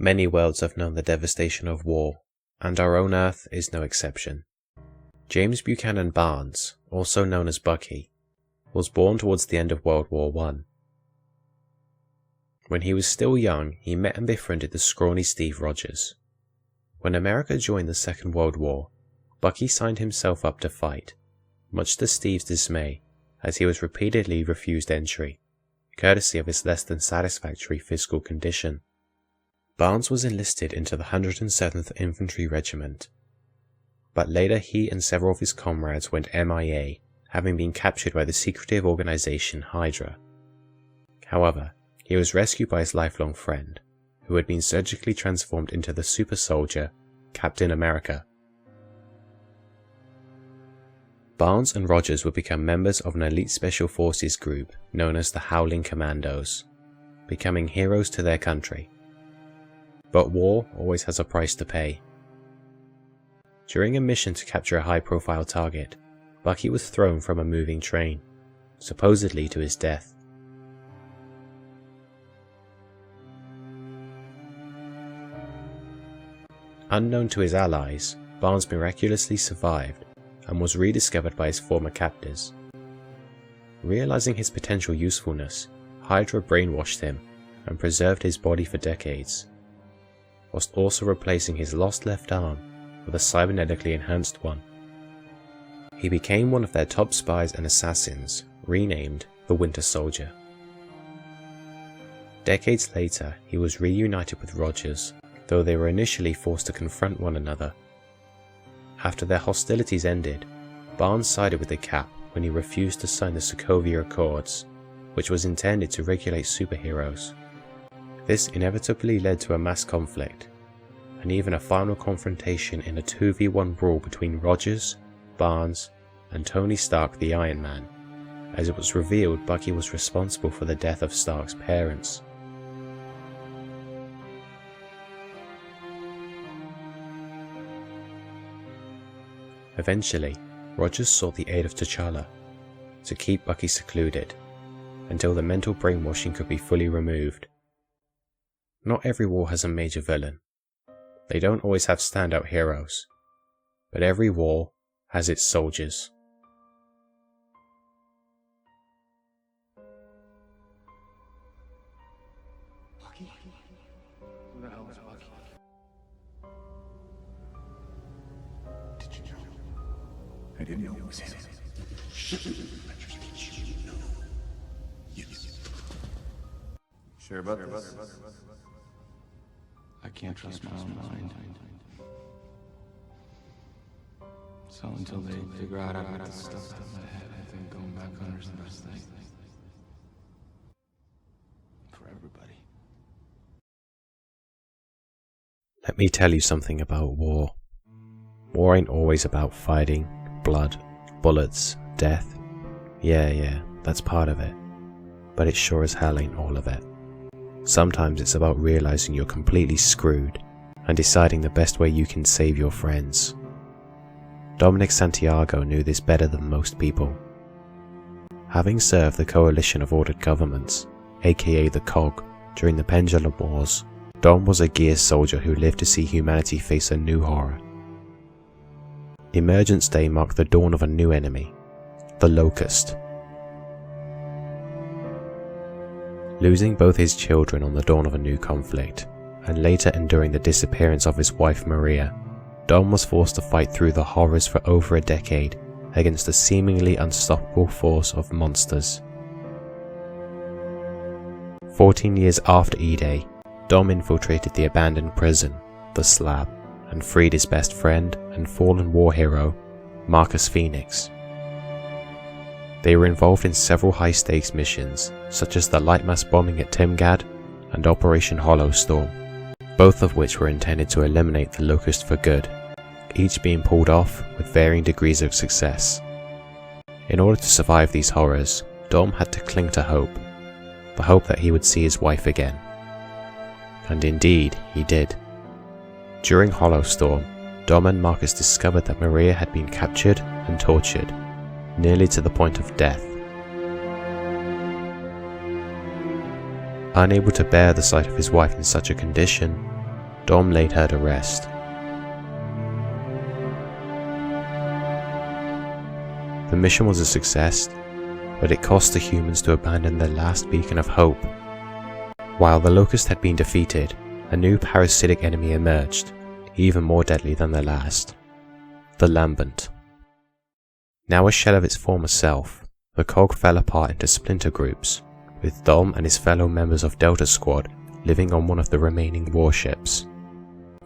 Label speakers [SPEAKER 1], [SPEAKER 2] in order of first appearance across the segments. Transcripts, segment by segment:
[SPEAKER 1] Many worlds have known the devastation of war, and our own Earth is no exception. James Buchanan Barnes, also known as Bucky, was born towards the end of World War I. When he was still young, he met and befriended the scrawny Steve Rogers. When America joined the Second World War, Bucky signed himself up to fight, much to Steve's dismay, as he was repeatedly refused entry, courtesy of his less than satisfactory physical condition. Barnes was enlisted into the 107th Infantry Regiment, but later he and several of his comrades went MIA, having been captured by the secretive organization Hydra. However, he was rescued by his lifelong friend, who had been surgically transformed into the super soldier, Captain America. Barnes and Rogers would become members of an elite special forces group known as the Howling Commandos, becoming heroes to their country. But war always has a price to pay. During a mission to capture a high-profile target, Bucky was thrown from a moving train, supposedly to his death. Unknown to his allies, Barnes miraculously survived and was rediscovered by his former captors. Realizing his potential usefulness, Hydra brainwashed him and preserved his body for decades, whilst also replacing his lost left arm with a cybernetically enhanced one. He became one of their top spies and assassins, renamed the Winter Soldier. Decades later, he was reunited with Rogers, though they were initially forced to confront one another. After their hostilities ended, Barnes sided with the Cap when he refused to sign the Sokovia Accords, which was intended to regulate superheroes. This inevitably led to a mass conflict, and even a final confrontation in a 2v1 brawl between Rogers, Barnes, and Tony Stark the Iron Man, as it was revealed Bucky was responsible for the death of Stark's parents. Eventually, Rogers sought the aid of T'Challa to keep Bucky secluded, until the mental brainwashing could be fully removed. Not every war has a major villain. They don't always have standout heroes, but every war has its soldiers.
[SPEAKER 2] Bucky? Who the hell is Bucky? Did you know? I didn't know it was him. Sure about this? I can't trust my own mind. So until they figure out I got this stuff out of my head, I think going back under is the best thing. For everybody.
[SPEAKER 1] Let me tell you something about war. War ain't always about fighting, blood, bullets, death. Yeah, that's part of it. But it sure as hell ain't all of it. Sometimes it's about realizing you're completely screwed and deciding the best way you can save your friends. Dominic Santiago knew this better than most people. Having served the Coalition of Ordered Governments, aka the COG, during the Pendulum Wars, Dom was a gear soldier who lived to see humanity face a new horror. Emergence Day marked the dawn of a new enemy, the Locust. Losing both his children on the dawn of a new conflict, and later enduring the disappearance of his wife Maria, Dom was forced to fight through the horrors for over a decade against a seemingly unstoppable force of monsters. 14 years after E-Day, Dom infiltrated the abandoned prison, the Slab, and freed his best friend and fallen war hero, Marcus Phoenix. They were involved in several high-stakes missions, such as the Lightmass bombing at Timgad and Operation Hollowstorm, both of which were intended to eliminate the Locust for good, each being pulled off with varying degrees of success. In order to survive these horrors, Dom had to cling to hope, the hope that he would see his wife again. And indeed, he did. During Hollowstorm, Dom and Marcus discovered that Maria had been captured and tortured, nearly to the point of death. Unable to bear the sight of his wife in such a condition, Dom laid her to rest. The mission was a success, but it cost the humans to abandon their last beacon of hope. While the Locust had been defeated, a new parasitic enemy emerged, even more deadly than the last: the Lambent. Now a shell of its former self, the cog fell apart into splinter groups, with Dom and his fellow members of Delta Squad living on one of the remaining warships.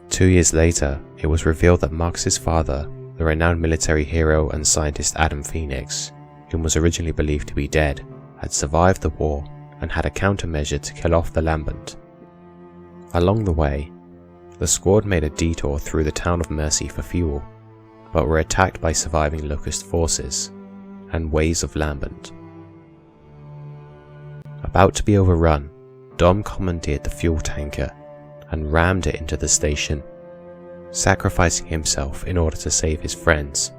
[SPEAKER 1] 2 years later, it was revealed that Marcus's father, the renowned military hero and scientist Adam Phoenix, whom was originally believed to be dead, had survived the war and had a countermeasure to kill off the Lambent. Along the way, the squad made a detour through the town of Mercy for fuel, but were attacked by surviving Locust forces and waves of Lambent. About to be overrun, Dom commandeered the fuel tanker and rammed it into the station, sacrificing himself in order to save his friends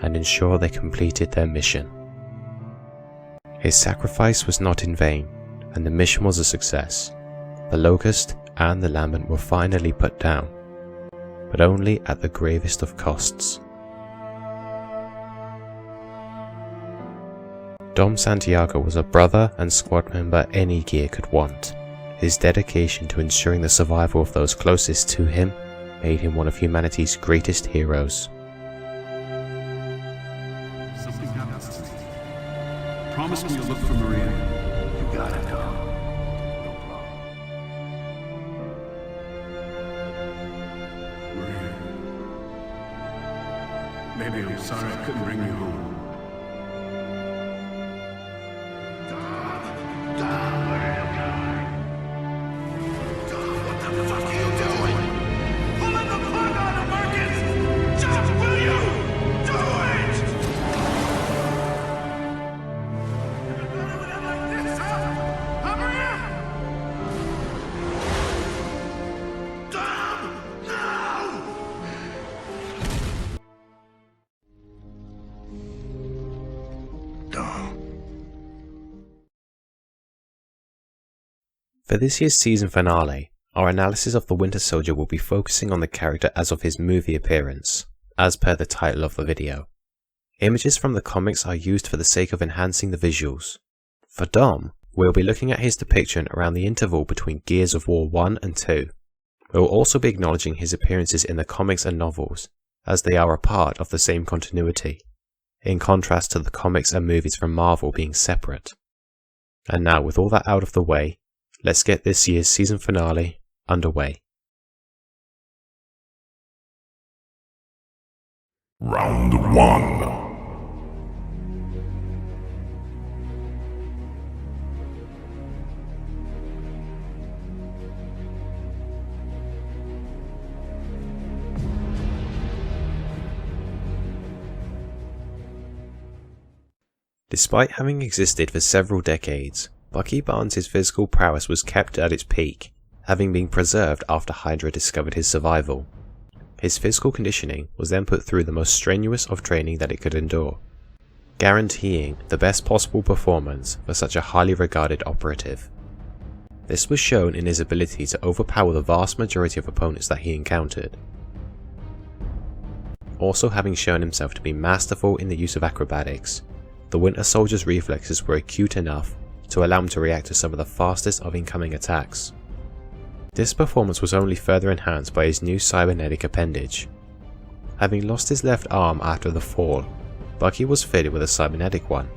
[SPEAKER 1] and ensure they completed their mission. His sacrifice was not in vain, and the mission was a success. The Locust and the Lambent were finally put down, but only at the gravest of costs. Dom Santiago was a brother and squad member any gear could want. His dedication to ensuring the survival of those closest to him made him one of humanity's greatest heroes.
[SPEAKER 3] Something happens to me. Promise me you'll look for Maria. You got it, Dom. No problem. Maria. Maybe I'm sorry I couldn't bring you home.
[SPEAKER 1] For this year's season finale, our analysis of the Winter Soldier will be focusing on the character as of his movie appearance, as per the title of the video. Images from the comics are used for the sake of enhancing the visuals. For Dom, we'll be looking at his depiction around the interval between Gears of War 1 and 2. We'll also be acknowledging his appearances in the comics and novels, as they are a part of the same continuity, in contrast to the comics and movies from Marvel being separate. And now, with all that out of the way, let's get this year's season finale underway.
[SPEAKER 4] Round 1.
[SPEAKER 1] Despite having existed for several decades, Bucky Barnes' physical prowess was kept at its peak, having been preserved after Hydra discovered his survival. His physical conditioning was then put through the most strenuous of training that it could endure, guaranteeing the best possible performance for such a highly regarded operative. This was shown in his ability to overpower the vast majority of opponents that he encountered, also having shown himself to be masterful in the use of acrobatics. The Winter Soldier's reflexes were acute enough to allow him to react to some of the fastest of incoming attacks. This performance was only further enhanced by his new cybernetic appendage. Having lost his left arm after the fall, Bucky was fitted with a cybernetic one.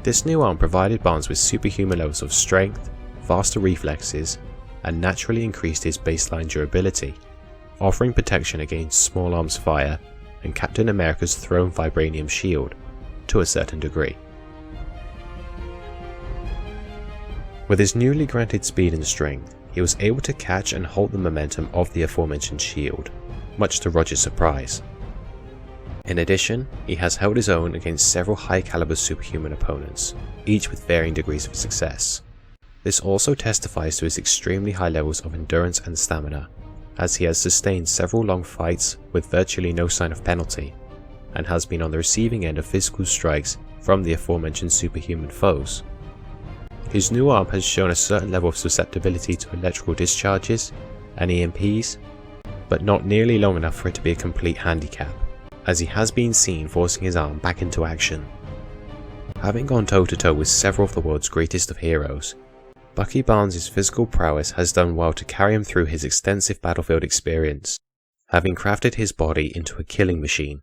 [SPEAKER 1] This new arm provided Barnes with superhuman levels of strength, faster reflexes, and naturally increased his baseline durability, offering protection against small arms fire and Captain America's thrown vibranium shield to a certain degree. With his newly granted speed and strength, he was able to catch and hold the momentum of the aforementioned shield, much to Roger's surprise. In addition, he has held his own against several high-caliber superhuman opponents, each with varying degrees of success. This also testifies to his extremely high levels of endurance and stamina, as he has sustained several long fights with virtually no sign of penalty, and has been on the receiving end of physical strikes from the aforementioned superhuman foes. His new arm has shown a certain level of susceptibility to electrical discharges, and EMPs, but not nearly long enough for it to be a complete handicap, as he has been seen forcing his arm back into action. Having gone toe-to-toe with several of the world's greatest of heroes, Bucky Barnes' physical prowess has done well to carry him through his extensive battlefield experience, having crafted his body into a killing machine.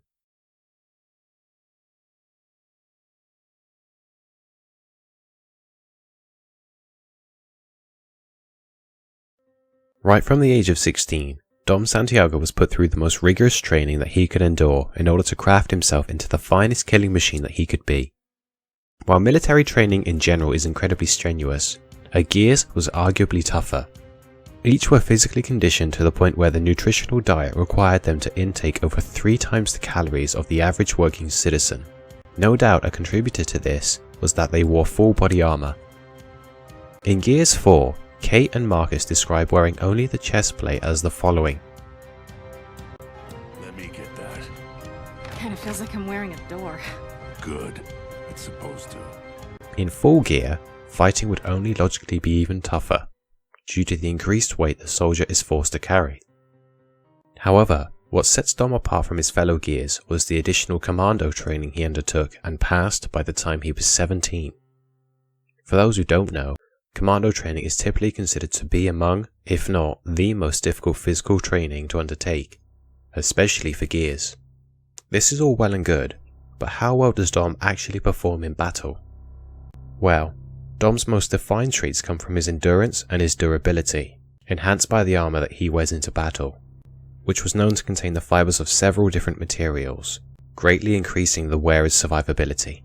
[SPEAKER 1] Right from the age of 16, Dom Santiago was put through the most rigorous training that he could endure in order to craft himself into the finest killing machine that he could be. While military training in general is incredibly strenuous, a Gears was arguably tougher. Each were physically conditioned to the point where the nutritional diet required them to intake over 3 times the calories of the average working citizen. No doubt a contributor to this was that they wore full body armor. In Gears 4, Kate and Marcus describe wearing only the chest plate as the following.
[SPEAKER 3] Let me get that.
[SPEAKER 5] Kinda feels like I'm wearing a door.
[SPEAKER 3] Good. It's supposed to.
[SPEAKER 1] In full gear, fighting would only logically be even tougher, due to the increased weight the soldier is forced to carry. However, what sets Dom apart from his fellow Gears was the additional Commando training he undertook and passed by the time he was 17. For those who don't know, Commando training is typically considered to be among, if not the most difficult physical training to undertake, especially for Gears. This is all well and good, but how well does Dom actually perform in battle? Well, Dom's most defined traits come from his endurance and his durability, enhanced by the armor that he wears into battle, which was known to contain the fibers of several different materials, greatly increasing the wearer's survivability.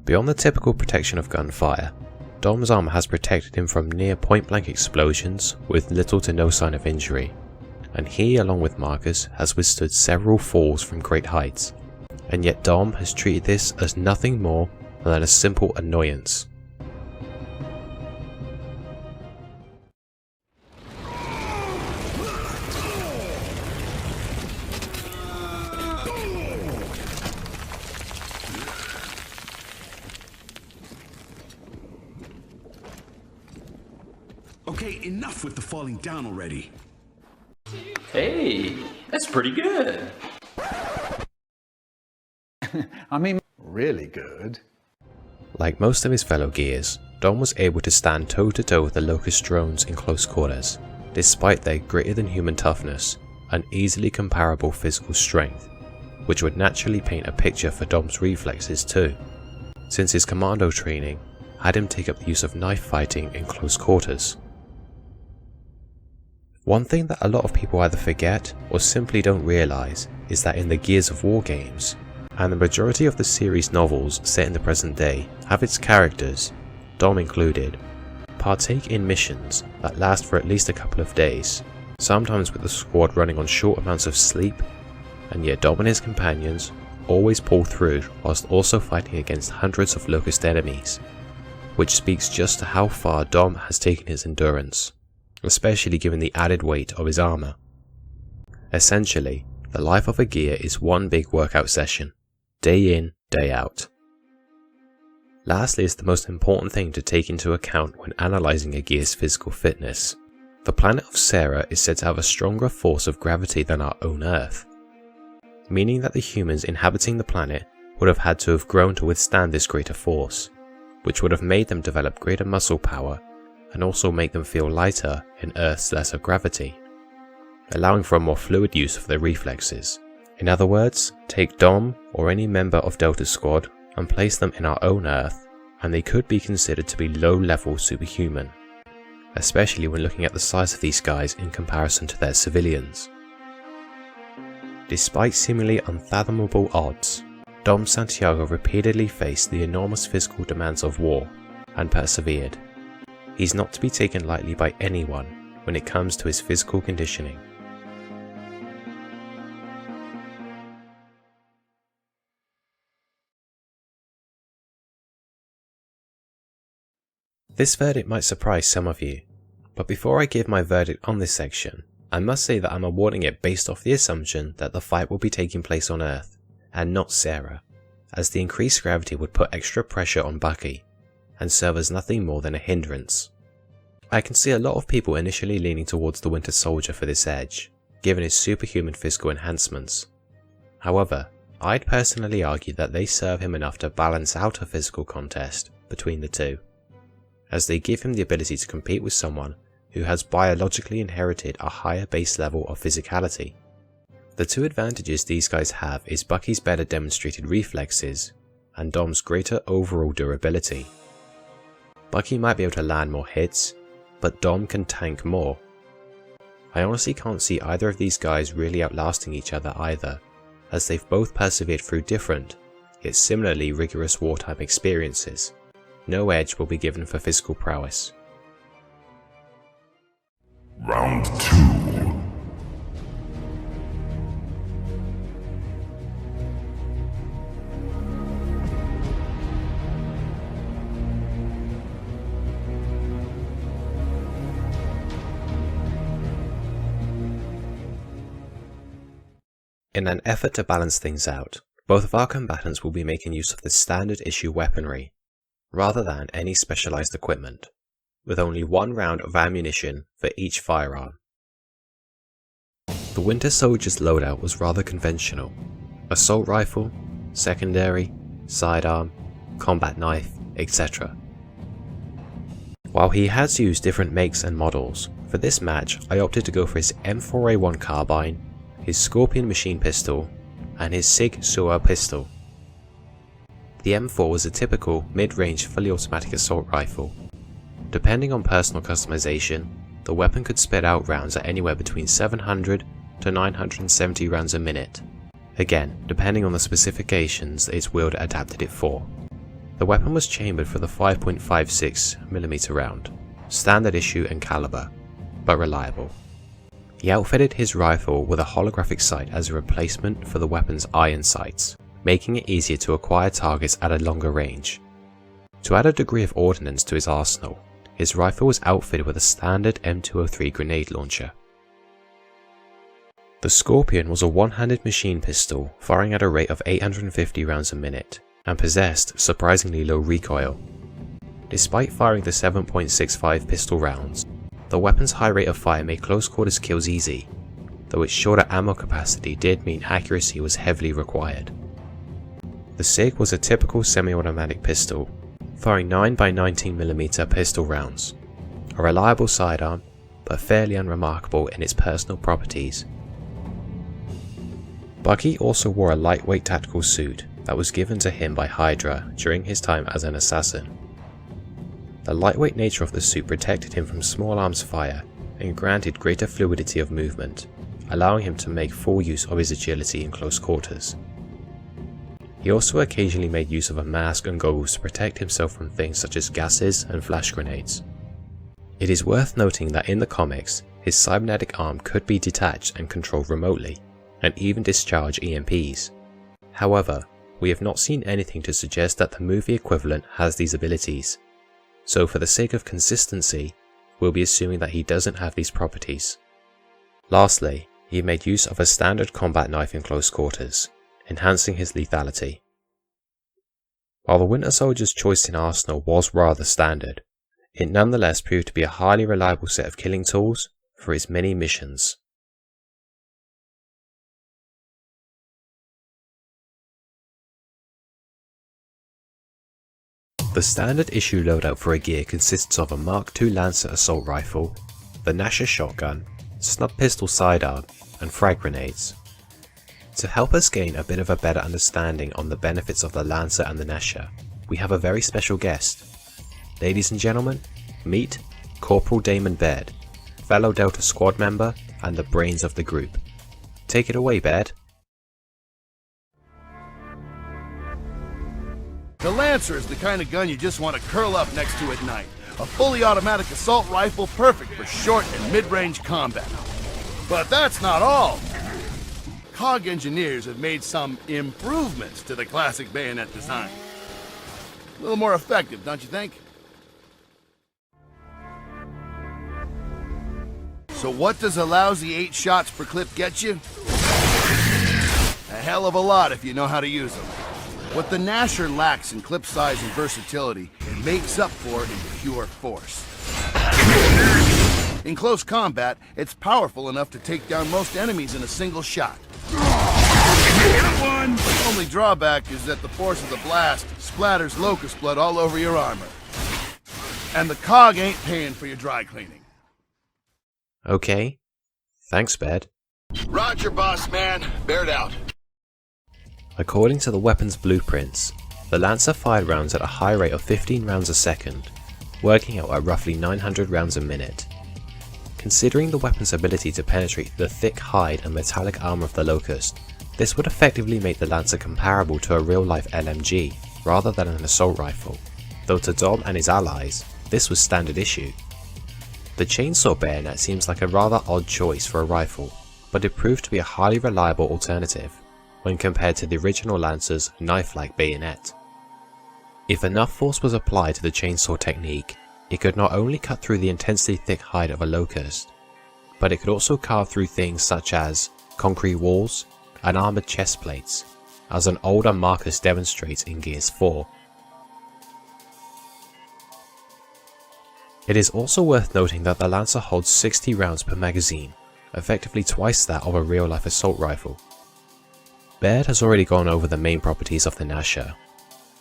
[SPEAKER 1] Beyond the typical protection of gunfire, Dom's armor has protected him from near point-blank explosions with little to no sign of injury, and he, along with Marcus, has withstood several falls from great heights, and yet Dom has treated this as nothing more than a simple annoyance.
[SPEAKER 3] Okay, enough with the falling down already.
[SPEAKER 6] Hey, that's pretty good.
[SPEAKER 7] I mean, really good.
[SPEAKER 1] Like most of his fellow Gears, Dom was able to stand toe-to-toe with the Locust drones in close quarters, despite their greater than human toughness and easily comparable physical strength, which would naturally paint a picture for Dom's reflexes too, since his Commando training had him take up the use of knife fighting in close quarters. One thing that a lot of people either forget or simply don't realise is that in the Gears of War games, and the majority of the series novels set in the present day have its characters, Dom included, partake in missions that last for at least a couple of days, sometimes with the squad running on short amounts of sleep, and yet Dom and his companions always pull through whilst also fighting against hundreds of Locust enemies, which speaks just to how far Dom has taken his endurance, especially given the added weight of his armor. Essentially, the life of a Gear is one big workout session, day in, day out. Lastly is the most important thing to take into account when analysing a Gear's physical fitness. The planet of Sarah is said to have a stronger force of gravity than our own Earth, meaning that the humans inhabiting the planet would have had to have grown to withstand this greater force, which would have made them develop greater muscle power and also make them feel lighter in Earth's lesser gravity, allowing for a more fluid use of their reflexes. In other words, take Dom or any member of Delta Squad and place them in our own Earth, and they could be considered to be low-level superhuman, especially when looking at the size of these guys in comparison to their civilians. Despite seemingly unfathomable odds, Dom Santiago repeatedly faced the enormous physical demands of war and persevered. He's not to be taken lightly by anyone when it comes to his physical conditioning. This verdict might surprise some of you, but before I give my verdict on this section, I must say that I'm awarding it based off the assumption that the fight will be taking place on Earth, and not Sarah, as the increased gravity would put extra pressure on Bucky, and serve as nothing more than a hindrance. I can see a lot of people initially leaning towards the Winter Soldier for this edge, given his superhuman physical enhancements. However, I'd personally argue that they serve him enough to balance out a physical contest between the two, as they give him the ability to compete with someone who has biologically inherited a higher base level of physicality. The two advantages these guys have is Bucky's better demonstrated reflexes and Dom's greater overall durability. Bucky might be able to land more hits, but Dom can tank more. I honestly can't see either of these guys really outlasting each other either, as they've both persevered through different, yet similarly rigorous wartime experiences. No edge will be given for physical prowess.
[SPEAKER 4] Round 2.
[SPEAKER 1] In an effort to balance things out, both of our combatants will be making use of the standard issue weaponry, rather than any specialized equipment, with only 1 round of ammunition for each firearm. The Winter Soldier's loadout was rather conventional: assault rifle, secondary, sidearm, combat knife, etc. While he has used different makes and models, for this match I opted to go for his M4A1 carbine, his Scorpion machine pistol, and his SIG Sauer pistol. The M4 was a typical mid-range fully automatic assault rifle. Depending on personal customization, the weapon could spit out rounds at anywhere between 700 to 970 rounds a minute, again depending on the specifications that its wielder adapted it for. The weapon was chambered for the 5.56mm round, standard issue and caliber, but reliable. He outfitted his rifle with a holographic sight as a replacement for the weapon's iron sights, making it easier to acquire targets at a longer range. To add a degree of ordnance to his arsenal, his rifle was outfitted with a standard M203 grenade launcher. The Scorpion was a one-handed machine pistol firing at a rate of 850 rounds a minute, and possessed surprisingly low recoil. Despite firing the 7.65 pistol rounds, the weapon's high rate of fire made close quarters kills easy, though its shorter ammo capacity did mean accuracy was heavily required. The SIG was a typical semi-automatic pistol, firing 9x19mm pistol rounds, a reliable sidearm, but fairly unremarkable in its personal properties. Bucky also wore a lightweight tactical suit that was given to him by Hydra during his time as an assassin. The lightweight nature of the suit protected him from small arms fire and granted greater fluidity of movement, allowing him to make full use of his agility in close quarters. He also occasionally made use of a mask and goggles to protect himself from things such as gases and flash grenades. It is worth noting that in the comics, his cybernetic arm could be detached and controlled remotely, and even discharge EMPs. However, we have not seen anything to suggest that the movie equivalent has these abilities, so for the sake of consistency, we'll be assuming that he doesn't have these properties. Lastly, he made use of a standard combat knife in close quarters, enhancing his lethality. While the Winter Soldier's choice in arsenal was rather standard, it nonetheless proved to be a highly reliable set of killing tools for his many missions. The standard issue loadout for a gear consists of a Mark II Lancer assault rifle, the Nasher shotgun, snub pistol sidearm, and frag grenades. To help us gain a bit of a better understanding on the benefits of the Lancer and the Nasher, we have a very special guest. Ladies and gentlemen, meet Corporal Damon Baird, fellow Delta squad member and the brains of the group. Take it away, Baird.
[SPEAKER 8] The Lancer is the kind of gun you just want to curl up next to at night. A fully automatic assault rifle perfect for short and mid-range combat. But that's not all. COG engineers have made some improvements to the classic bayonet design. A little more effective, don't you think? So what does a lousy 8 shots per clip get you? A hell of a lot if you know how to use them. What the Nasher lacks in clip size and versatility, it makes up for in pure force. In close combat, it's powerful enough to take down most enemies in a single shot. The only drawback is that the force of the blast splatters locust blood all over your armor. And the cog ain't paying for your dry cleaning.
[SPEAKER 1] Okay. Thanks, Bed.
[SPEAKER 8] Roger, boss man. Bear it out.
[SPEAKER 1] According to the weapon's blueprints, the Lancer fired rounds at a high rate of 15 rounds a second, working out at roughly 900 rounds a minute. Considering the weapon's ability to penetrate the thick hide and metallic armor of the Locust, this would effectively make the Lancer comparable to a real-life LMG, rather than an assault rifle, though to Dom and his allies, this was standard issue. The chainsaw bayonet seems like a rather odd choice for a rifle, but it proved to be a highly reliable alternative, when compared to the original Lancer's knife-like bayonet. If enough force was applied to the chainsaw technique, it could not only cut through the intensely thick hide of a Locust, but it could also carve through things such as concrete walls and armoured chest plates, as an older Marcus demonstrates in Gears 4. It is also worth noting that the Lancer holds 60 rounds per magazine, effectively twice that of a real-life assault rifle. Baird has already gone over the main properties of the Gnasher,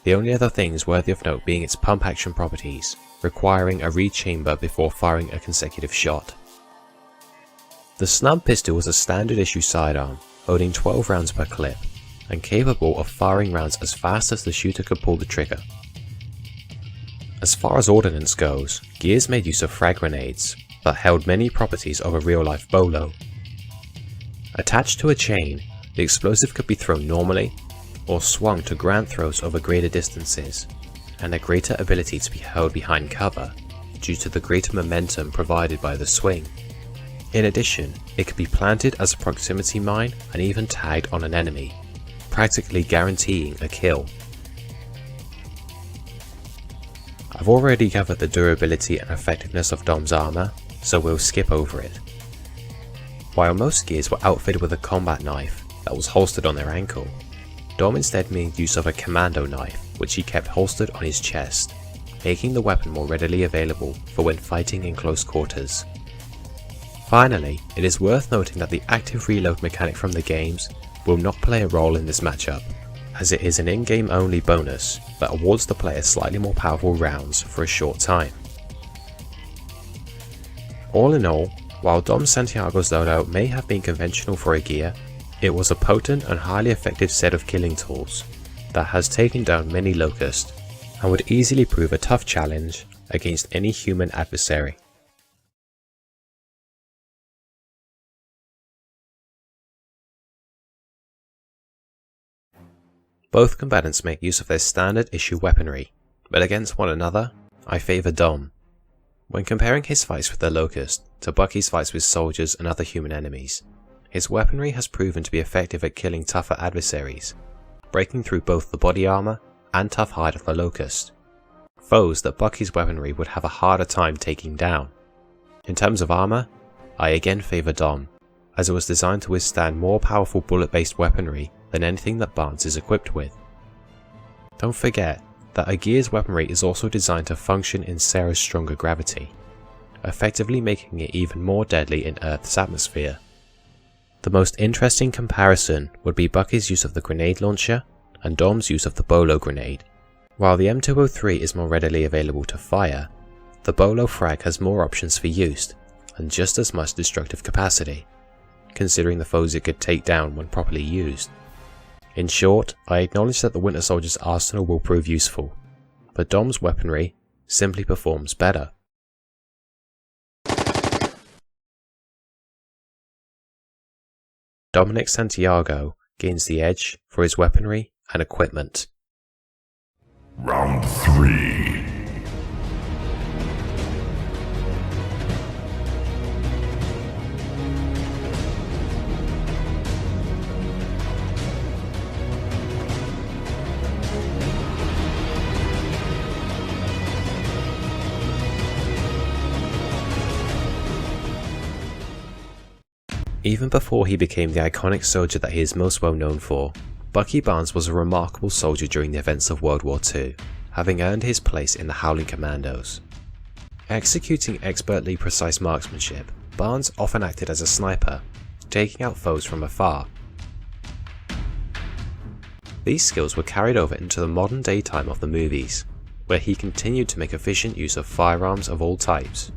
[SPEAKER 1] the only other things worthy of note being its pump action properties, requiring a reed chamber before firing a consecutive shot. The snub pistol was a standard issue sidearm, holding 12 rounds per clip, and capable of firing rounds as fast as the shooter could pull the trigger. As far as ordnance goes, Gears made use of frag grenades, but held many properties of a real-life bolo. Attached to a chain, the explosive could be thrown normally, or swung to grand throws over greater distances, and a greater ability to be held behind cover, due to the greater momentum provided by the swing. In addition, it could be planted as a proximity mine and even tagged on an enemy, practically guaranteeing a kill. I've already covered the durability and effectiveness of Dom's armor, so we'll skip over it. While most Gears were outfitted with a combat knife that was holstered on their ankle, Dom instead made use of a Commando knife which he kept holstered on his chest, making the weapon more readily available for when fighting in close quarters. Finally, it is worth noting that the active reload mechanic from the games will not play a role in this matchup, as it is an in-game only bonus that awards the player slightly more powerful rounds for a short time. All in all, while Dom Santiago's loadout may have been conventional for a gear, it was a potent and highly effective set of killing tools that has taken down many Locusts and would easily prove a tough challenge against any human adversary. Both combatants make use of their standard issue weaponry, but against one another, I favour Dom. When comparing his fights with the Locust to Bucky's fights with soldiers and other human enemies, his weaponry has proven to be effective at killing tougher adversaries, breaking through both the body armor and tough hide of the Locust, foes that Bucky's weaponry would have a harder time taking down. In terms of armor, I again favour Dom, as it was designed to withstand more powerful bullet-based weaponry than anything that Barnes is equipped with. Don't forget that a Gear's weaponry is also designed to function in Sarah's stronger gravity, effectively making it even more deadly in Earth's atmosphere. The most interesting comparison would be Bucky's use of the grenade launcher and Dom's use of the bolo grenade. While the M203 is more readily available to fire, the bolo frag has more options for use and just as much destructive capacity, considering the foes it could take down when properly used. In short, I acknowledge that the Winter Soldier's arsenal will prove useful, but Dom's weaponry simply performs better. Dominic Santiago gains the edge for his weaponry and equipment.
[SPEAKER 4] Round 3.
[SPEAKER 1] Even before he became the iconic soldier that he is most well known for, Bucky Barnes was a remarkable soldier during the events of World War II, having earned his place in the Howling Commandos. Executing expertly precise marksmanship, Barnes often acted as a sniper, taking out foes from afar. These skills were carried over into the modern day time of the movies, where he continued to make efficient use of firearms of all types.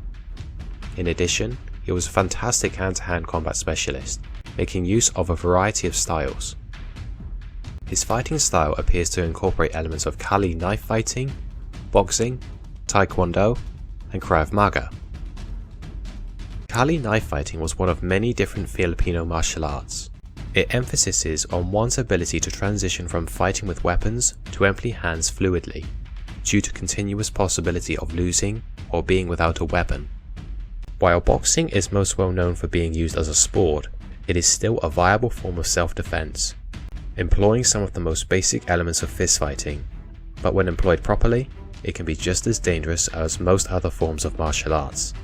[SPEAKER 1] In addition, he was a fantastic hand-to-hand combat specialist, making use of a variety of styles. His fighting style appears to incorporate elements of Kali knife fighting, boxing, taekwondo, and Krav Maga. Kali knife fighting was one of many different Filipino martial arts. It emphasizes on one's ability to transition from fighting with weapons to empty hands fluidly, due to continuous possibility of losing or being without a weapon. While boxing is most well known for being used as a sport, it is still a viable form of self-defense, employing some of the most basic elements of fistfighting, but when employed properly, it can be just as dangerous as most other forms of martial arts.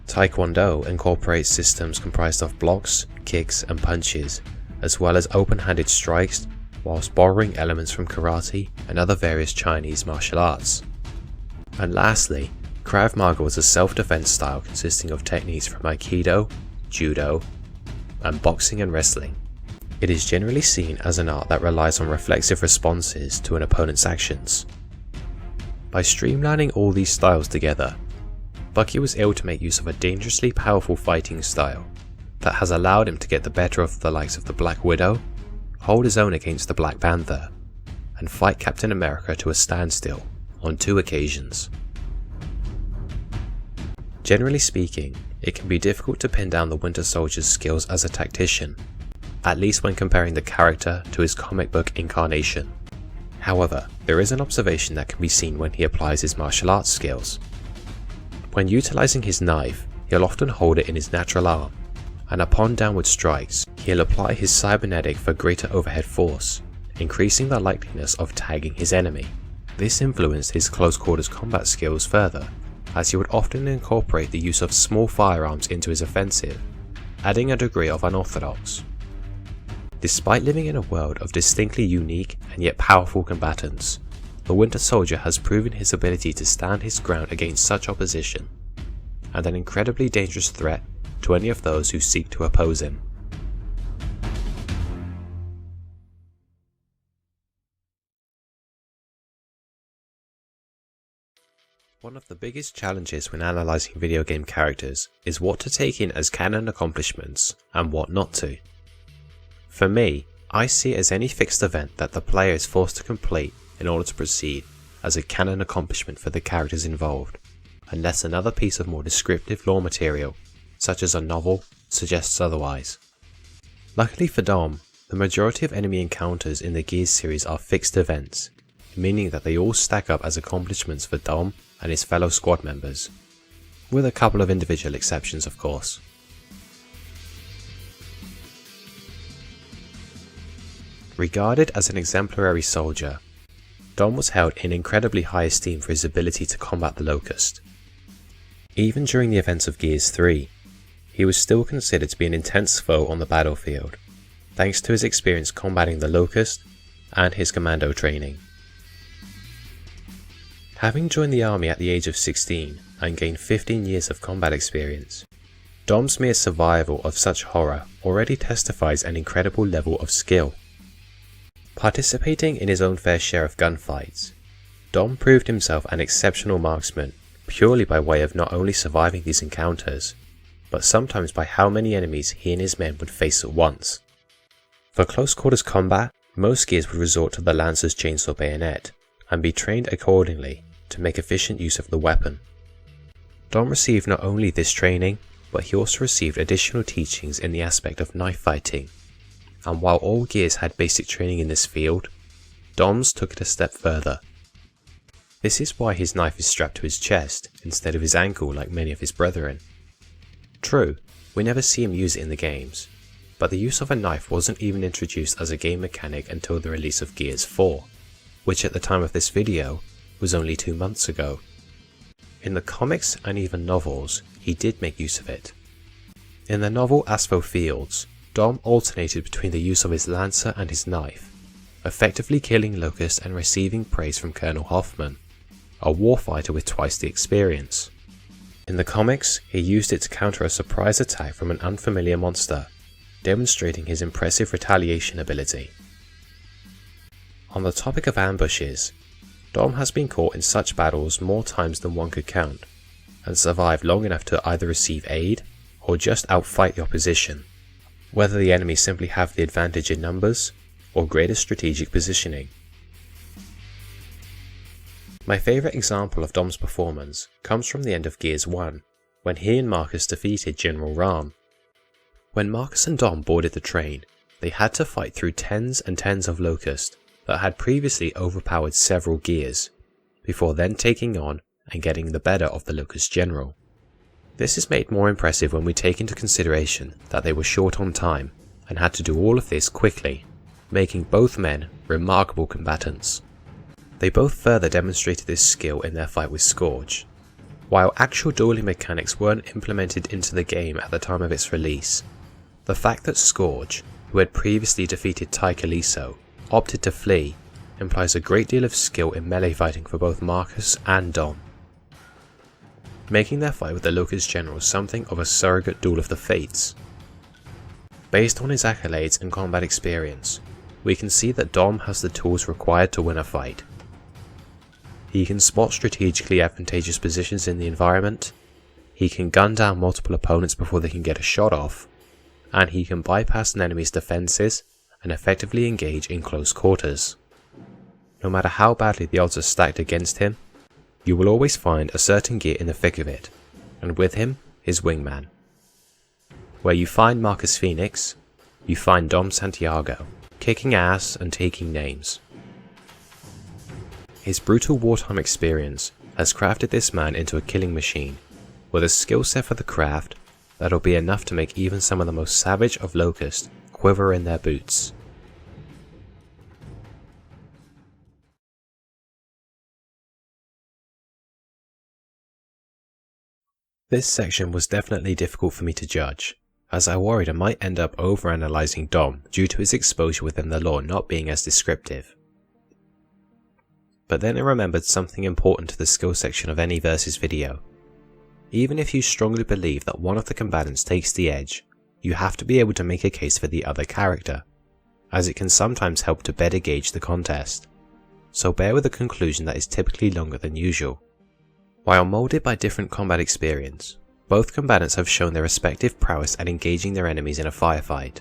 [SPEAKER 1] Taekwondo incorporates systems comprised of blocks, kicks, and punches, as well as open-handed strikes, whilst borrowing elements from karate and other various Chinese martial arts. And lastly, Krav Maga was a self-defense style consisting of techniques from Aikido, Judo, and boxing and wrestling. It is generally seen as an art that relies on reflexive responses to an opponent's actions. By streamlining all these styles together, Bucky was able to make use of a dangerously powerful fighting style that has allowed him to get the better of the likes of the Black Widow, hold his own against the Black Panther, and fight Captain America to a standstill on 2 occasions. Generally speaking, it can be difficult to pin down the Winter Soldier's skills as a tactician, at least when comparing the character to his comic book incarnation. However, there is an observation that can be seen when he applies his martial arts skills. When utilizing his knife, he'll often hold it in his natural arm, and upon downward strikes, he'll apply his cybernetic for greater overhead force, increasing the likeliness of tagging his enemy. This influenced his close quarters combat skills further, as he would often incorporate the use of small firearms into his offensive, adding a degree of unorthodox. Despite living in a world of distinctly unique and yet powerful combatants, the Winter Soldier has proven his ability to stand his ground against such opposition, and an incredibly dangerous threat to any of those who seek to oppose him. One of the biggest challenges when analysing video game characters is what to take in as canon accomplishments and what not to. For me, I see it as any fixed event that the player is forced to complete in order to proceed as a canon accomplishment for the characters involved, unless another piece of more descriptive lore material, such as a novel, suggests otherwise. Luckily for Dom, the majority of enemy encounters in the Gears series are fixed events, meaning that they all stack up as accomplishments for Dom and his fellow squad members, with a couple of individual exceptions of course. Regarded as an exemplary soldier, Dom was held in incredibly high esteem for his ability to combat the Locust. Even during the events of Gears 3, he was still considered to be an intense foe on the battlefield, thanks to his experience combating the Locust and his Commando training. Having joined the army at the age of 16 and gained 15 years of combat experience, Dom's mere survival of such horror already testifies an incredible level of skill. Participating in his own fair share of gunfights, Dom proved himself an exceptional marksman purely by way of not only surviving these encounters, but sometimes by how many enemies he and his men would face at once. For close quarters combat, most Gears would resort to the Lancer's chainsaw bayonet, and be trained accordingly to make efficient use of the weapon. Dom received not only this training, but he also received additional teachings in the aspect of knife fighting, and while all Gears had basic training in this field, Dom's took it a step further. This is why his knife is strapped to his chest instead of his ankle like many of his brethren. True, we never see him use it in the games, but the use of a knife wasn't even introduced as a game mechanic until the release of Gears 4, which at the time of this video was only 2 months ago. In the comics and even novels, he did make use of it. In the novel Aspho Fields, Dom alternated between the use of his lancer and his knife, effectively killing Locust and receiving praise from Colonel Hoffman, a warfighter with twice the experience. In the comics, he used it to counter a surprise attack from an unfamiliar monster, demonstrating his impressive retaliation ability. On the topic of ambushes, Dom has been caught in such battles more times than one could count, and survived long enough to either receive aid or just outfight the opposition, whether the enemy simply have the advantage in numbers or greater strategic positioning. My favourite example of Dom's performance comes from the end of Gears 1, when he and Marcus defeated General Rahm. When Marcus and Dom boarded the train, they had to fight through tens and tens of Locusts that had previously overpowered several Gears, before then taking on and getting the better of the Locust General. This is made more impressive when we take into consideration that they were short on time and had to do all of this quickly, making both men remarkable combatants. They both further demonstrated this skill in their fight with Scourge. While actual dueling mechanics weren't implemented into the game at the time of its release, the fact that Scourge, who had previously defeated Ty Kaliso, opted to flee implies a great deal of skill in melee fighting for both Marcus and Dom, making their fight with the Locust General something of a surrogate duel of the fates. Based on his accolades and combat experience, we can see that Dom has the tools required to win a fight. He can spot strategically advantageous positions in the environment, he can gun down multiple opponents before they can get a shot off, and he can bypass an enemy's defenses and effectively engage in close quarters. No matter how badly the odds are stacked against him, you will always find a certain gear in the thick of it, and with him, his wingman. Where you find Marcus Phoenix, you find Dom Santiago, kicking ass and taking names. His brutal wartime experience has crafted this man into a killing machine, with a skill set for the craft that'll be enough to make even some of the most savage of Locusts quiver in their boots. This section was definitely difficult for me to judge, as I worried I might end up overanalyzing Dom due to his exposure within the lore not being as descriptive. But then I remembered something important to the skill section of any versus video. Even if you strongly believe that one of the combatants takes the edge, you have to be able to make a case for the other character, as it can sometimes help to better gauge the contest. So bear with a conclusion that is typically longer than usual. While moulded by different combat experience, both combatants have shown their respective prowess at engaging their enemies in a firefight,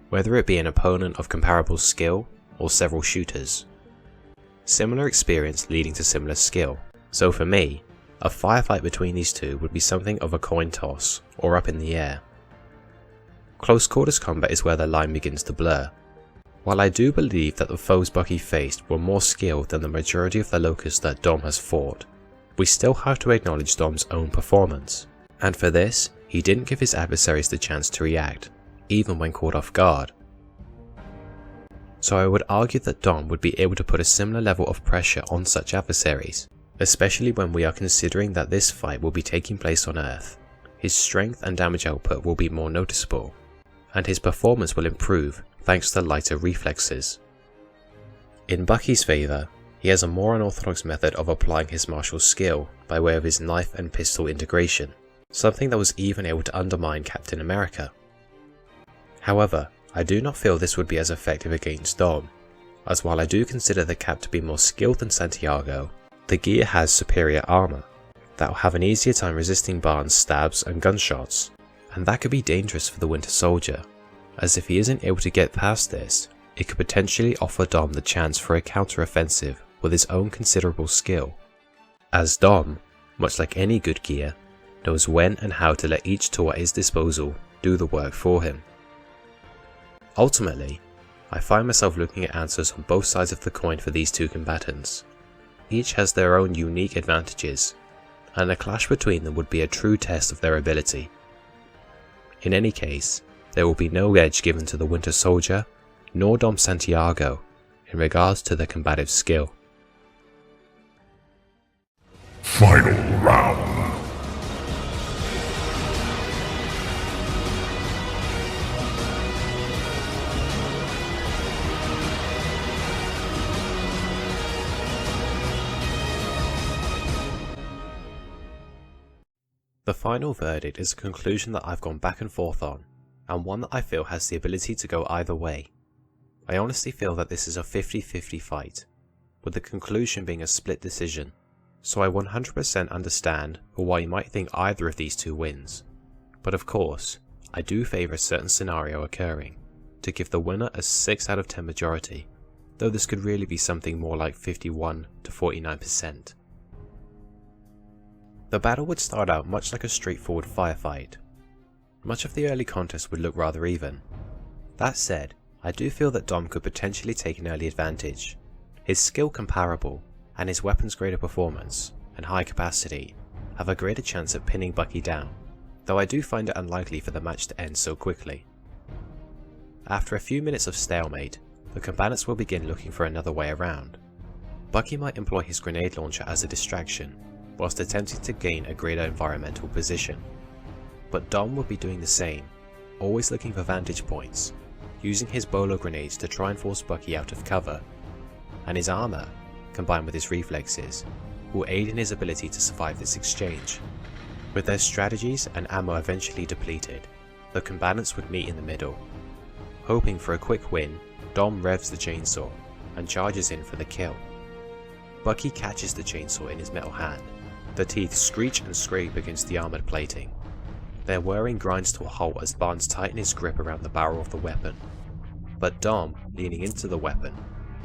[SPEAKER 1] whether it be an opponent of comparable skill or several shooters. Similar experience leading to similar skill, so for me, a firefight between these two would be something of a coin toss, or up in the air. Close quarters combat is where the line begins to blur. While I do believe that the foes Bucky faced were more skilled than the majority of the Locusts that Dom has fought, we still have to acknowledge Dom's own performance, and for this, he didn't give his adversaries the chance to react, even when caught off guard. So I would argue that Dom would be able to put a similar level of pressure on such adversaries, especially when we are considering that this fight will be taking place on Earth. His strength and damage output will be more noticeable, and his performance will improve thanks to lighter reflexes. In Bucky's favour, he has a more unorthodox method of applying his martial skill by way of his knife and pistol integration, something that was even able to undermine Captain America. However, I do not feel this would be as effective against Dom, as while I do consider the Cap to be more skilled than Santiago, the gear has superior armour that will have an easier time resisting Barnes' stabs and gunshots, and that could be dangerous for the Winter Soldier, as if he isn't able to get past this, it could potentially offer Dom the chance for a counter-offensive with his own considerable skill, as Dom, much like any good gear, knows when and how to let each tool at his disposal do the work for him. Ultimately, I find myself looking at answers on both sides of the coin for these two combatants. Each has their own unique advantages, and a clash between them would be a true test of their ability. In any case, there will be no edge given to the Winter Soldier, nor Dom Santiago, in regards to their combative skill.
[SPEAKER 4] Final round.
[SPEAKER 1] The final verdict is a conclusion that I've gone back and forth on, and one that I feel has the ability to go either way. I honestly feel that this is a 50-50 fight, with the conclusion being a split decision, so I 100% understand for why you might think either of these two wins. But of course, I do favour a certain scenario occurring, to give the winner a 6 out of 10 majority, though this could really be something more like 51 to 49%. The battle would start out much like a straightforward firefight. Much of the early contest would look rather even. That said, I do feel that Dom could potentially take an early advantage. His skill comparable, and his weapon's greater performance, and high capacity, have a greater chance at pinning Bucky down, though I do find it unlikely for the match to end so quickly. After a few minutes of stalemate, the combatants will begin looking for another way around. Bucky might employ his grenade launcher as a distraction, whilst attempting to gain a greater environmental position. But Dom will be doing the same, always looking for vantage points, using his bolo grenades to try and force Bucky out of cover, and his armour, combined with his reflexes, will aid in his ability to survive this exchange. With their strategies and ammo eventually depleted, the combatants would meet in the middle. Hoping for a quick win, Dom revs the chainsaw and charges in for the kill. Bucky catches the chainsaw in his metal hand. The teeth screech and scrape against the armoured plating. Their whirring grinds to a halt as Barnes tightens his grip around the barrel of the weapon. But Dom, leaning into the weapon,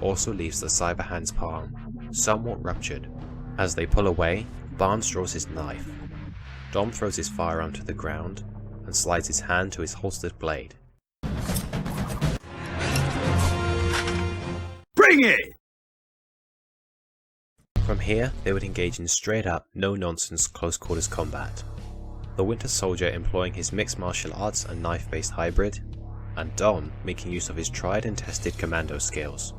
[SPEAKER 1] also leaves the cyber hand's palm somewhat ruptured. As they pull away, Barnes draws his knife. Dom throws his firearm to the ground and slides his hand to his holstered blade.
[SPEAKER 8] Bring it!
[SPEAKER 1] From here, they would engage in straight up, no nonsense close quarters combat. The Winter Soldier employing his mixed martial arts and knife based hybrid, and Dom making use of his tried and tested Commando skills.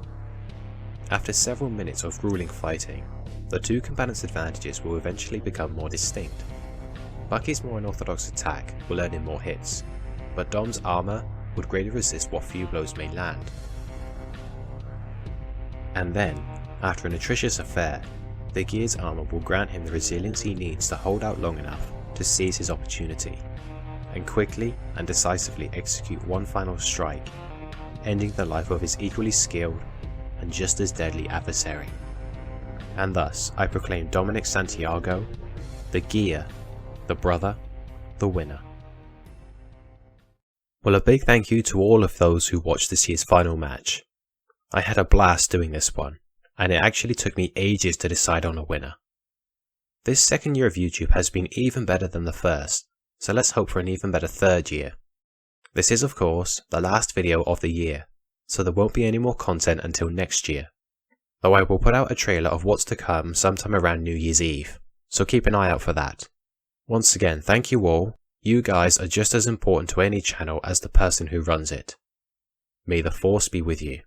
[SPEAKER 1] After several minutes of grueling fighting, the two combatants' advantages will eventually become more distinct. Bucky's more unorthodox attack will earn him more hits, but Dom's armour would greatly resist what few blows may land. And then, after an atrocious affair, the Gear's armour will grant him the resilience he needs to hold out long enough to seize his opportunity, and quickly and decisively execute one final strike, ending the life of his equally skilled and just as deadly adversary. And thus I proclaim Dominic Santiago, the Gear, the brother, the winner. Well, a big thank you to all of those who watched this year's final match. I had a blast doing this one, and it actually took me ages to decide on a winner. This second year of YouTube has been even better than the first, so let's hope for an even better third year. This is of course the last video of the year, so there won't be any more content until next year, though I will put out a trailer of what's to come sometime around New Year's Eve, so keep an eye out for that. Once again, thank you all. You guys are just as important to any channel as the person who runs it. May the Force be with you.